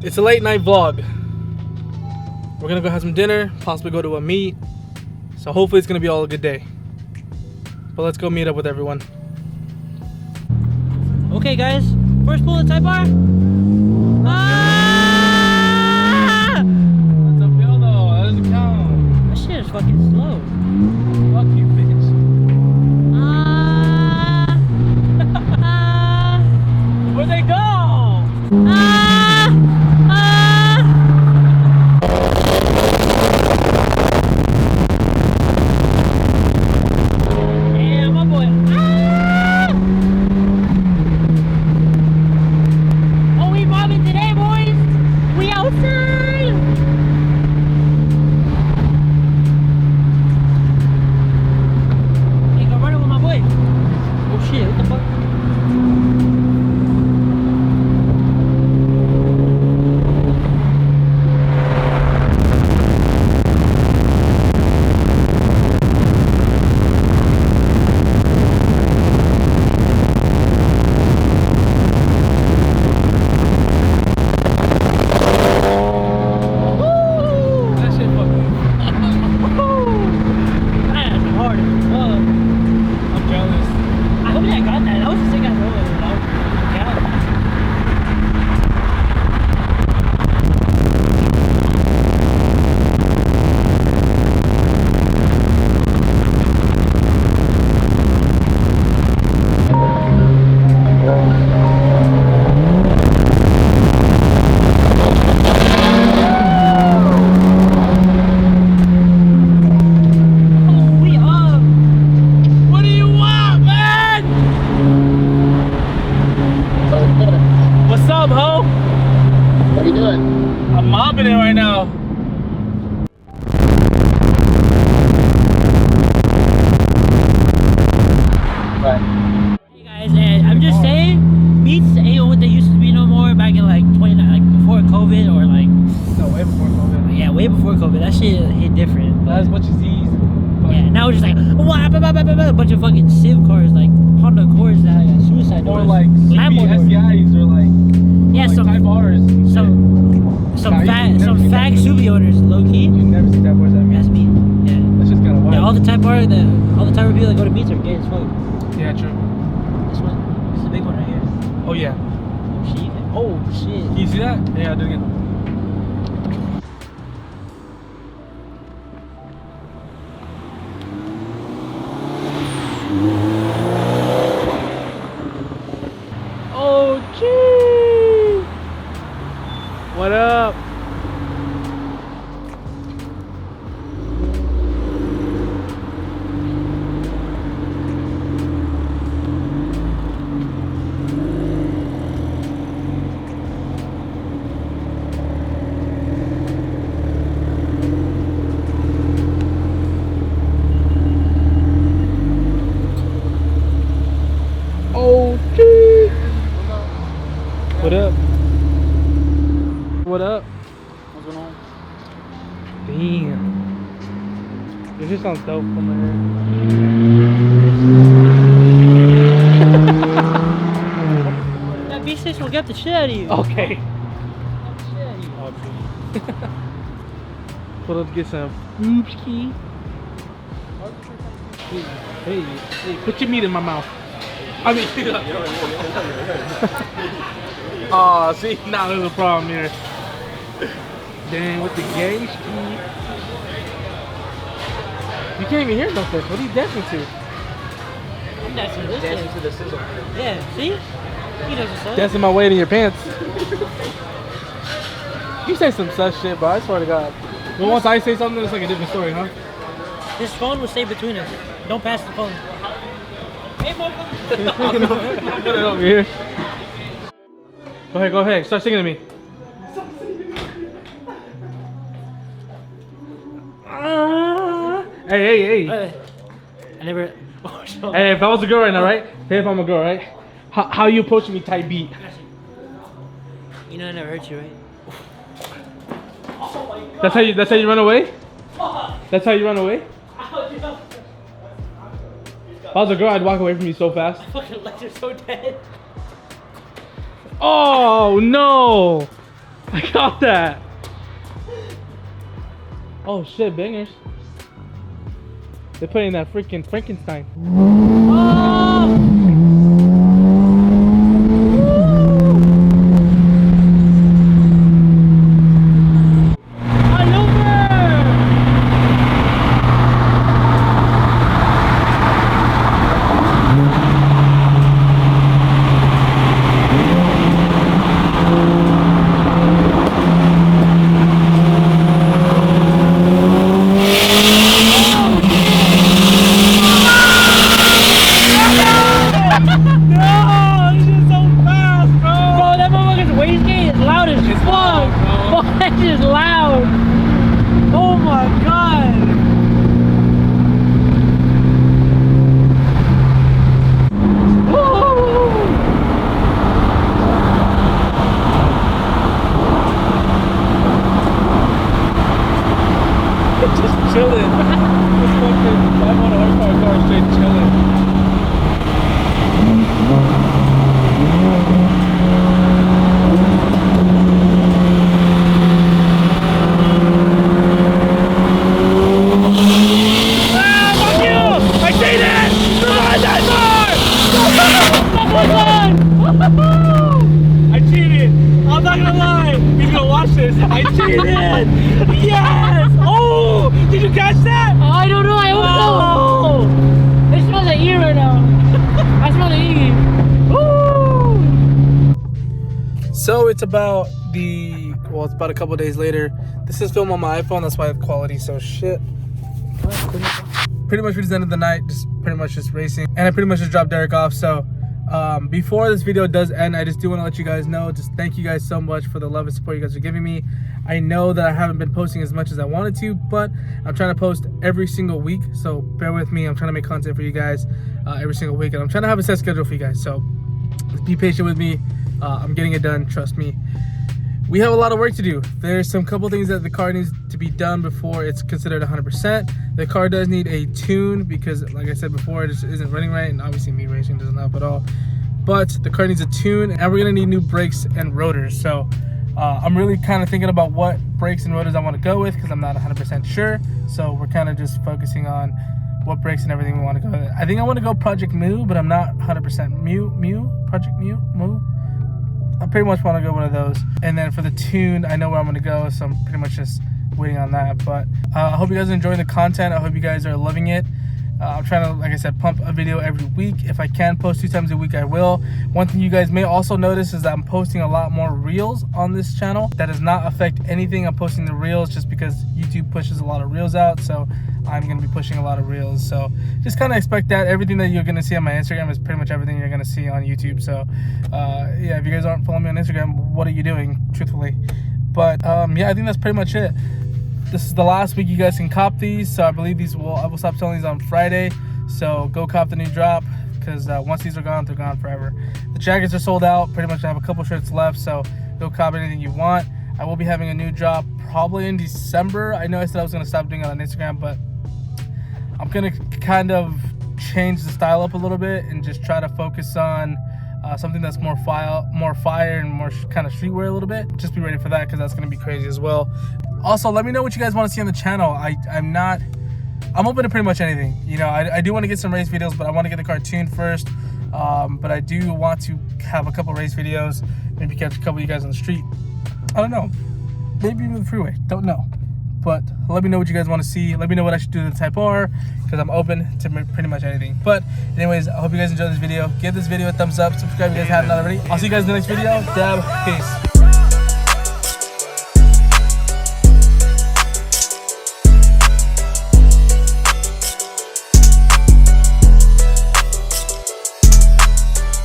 It's a late night vlog. We're gonna go have some dinner, possibly go to a meet. So hopefully it's gonna be all a good day. But let's go meet up with everyone. Okay guys, first pull of Type R. Ah! That's uphill though, that doesn't count. That shit is fucking slow. Fuck you, bitch. Where'd they go? Yeah, my boy. Oh, we mobbing today, boys. We outside. Hey, go running with my boy. Oh shit, what the fuck? Right now. Right. Hey guys, I'm just saying, meets ain't what they used to be no more back in like before COVID or like. No, way before COVID. Yeah, way before COVID. That shit hit different. Not as much as these. Yeah, now it's just like a bunch of fucking Civ cars, like Honda Accords that have suicide doors. Or like SCIs or like. Yeah, like some Type Rs. Some fag Subi owners, low key. You never see Type Rs at That's me. Yeah. That's just kind of wild. Yeah, all the Type R people that go to meets are gay as fuck. Yeah, true. This one, this is a big one right here. Oh yeah. Oh shit. Can you see that? Yeah, do it again. Oh gee. What up? What up? What up? What's going on? Damn. This just sounds dope from That V6 will get the shit out of you. Okay. Get the shit out of you. So let's get some oops key. Hey, put your meat in my mouth. I mean, oh, see, now there's a problem here. Dang, with the gauge key. You can't even hear nothing. What are you dancing to? I'm dancing to this Dancing shit. to the sizzle. Yeah, see? He knows what's up. Dancing my weight in your pants. You say some such shit, but I swear to God. But once I say something, it's like a different story, huh? This phone will stay between us. Don't pass the phone. Hey, motherfucker. Put it over here. Go ahead. Start singing to me. Hey. I never. Oh, so Hey, if I was a girl right now, right? Hey, if I'm a girl, right? How you approaching me tight beat? You know I never hurt you, right? That's how you run away? That's how you run away? If I was a girl, I'd walk away from you so fast. My fucking legs are so dead. Oh no! I got that. Oh shit, bangers. They're playing that freaking Frankenstein. Yes! Oh! Did you catch that? I don't know. I hope so. It smells like E right now. I smell the E. Woo! So it's about it's about a couple days later. This is filmed on my iPhone. That's why the quality's so shit. Pretty much we just ended the night, just racing, and I pretty much just dropped Derek off. So before this video does end, I just do want to let you guys know, just thank you guys so much for the love and support you guys are giving me. I know that I haven't been posting as much as I wanted to, but I'm trying to post every single week, so bear with me. I'm trying to make content for you guys every single week, and I'm trying to have a set schedule for you guys, so just be patient with me. I'm getting it done, trust me. We have a lot of work to do. There's some couple things that the car needs to be done before it's considered 100%. The car does need a tune because, like I said before, it just isn't running right, and obviously me racing doesn't help at all. But the car needs a tune, and we're gonna need new brakes and rotors. So I'm really kind of thinking about what brakes and rotors I want to go with because I'm not 100% sure. So we're kind of just focusing on what brakes and everything we want to go with. I think I want to go Project Mu, but I'm not 100% Project Mu. I pretty much want to go one of those. And then for the tune, I know where I'm going to go, so I'm pretty much just waiting on that. But I hope you guys are enjoying the content. I hope you guys are loving it. I'm trying to, like I said, pump a video every week. If I can post 2 times a week, I will. One thing you guys may also notice is that I'm posting a lot more reels on this channel. That does not affect anything. I'm posting the reels just because YouTube pushes a lot of reels out, so I'm going to be pushing a lot of reels. So just kind of expect that. Everything that you're going to see on my Instagram is pretty much everything you're going to see on YouTube. So yeah, if you guys aren't following me on Instagram, what are you doing, truthfully? But yeah, I think that's pretty much it. This is the last week you guys can cop these, so I believe I will stop selling these on Friday. So go cop the new drop, because once these are gone, they're gone forever. The jackets are sold out. Pretty much I have a couple shirts left, so go cop anything you want. I will be having a new drop probably in December. I know I said I was going to stop doing it on Instagram, but I'm going to kind of change the style up a little bit and just try to focus on something that's more fire and more kind of streetwear a little bit. Just be ready for that, because that's going to be crazy as well. Also, let me know what you guys want to see on the channel. I'm open to pretty much anything. You know, I do want to get some race videos, but I want to get the car tuned first. But I do want to have a couple race videos, maybe catch a couple of you guys on the street. I don't know, maybe even the freeway, don't know. But let me know what you guys want to see. Let me know what I should do to the Type R, because I'm open to pretty much anything. But anyways, I hope you guys enjoyed this video. Give this video a thumbs up, subscribe if you guys haven't already. I'll see you guys in the next video. Dab, peace.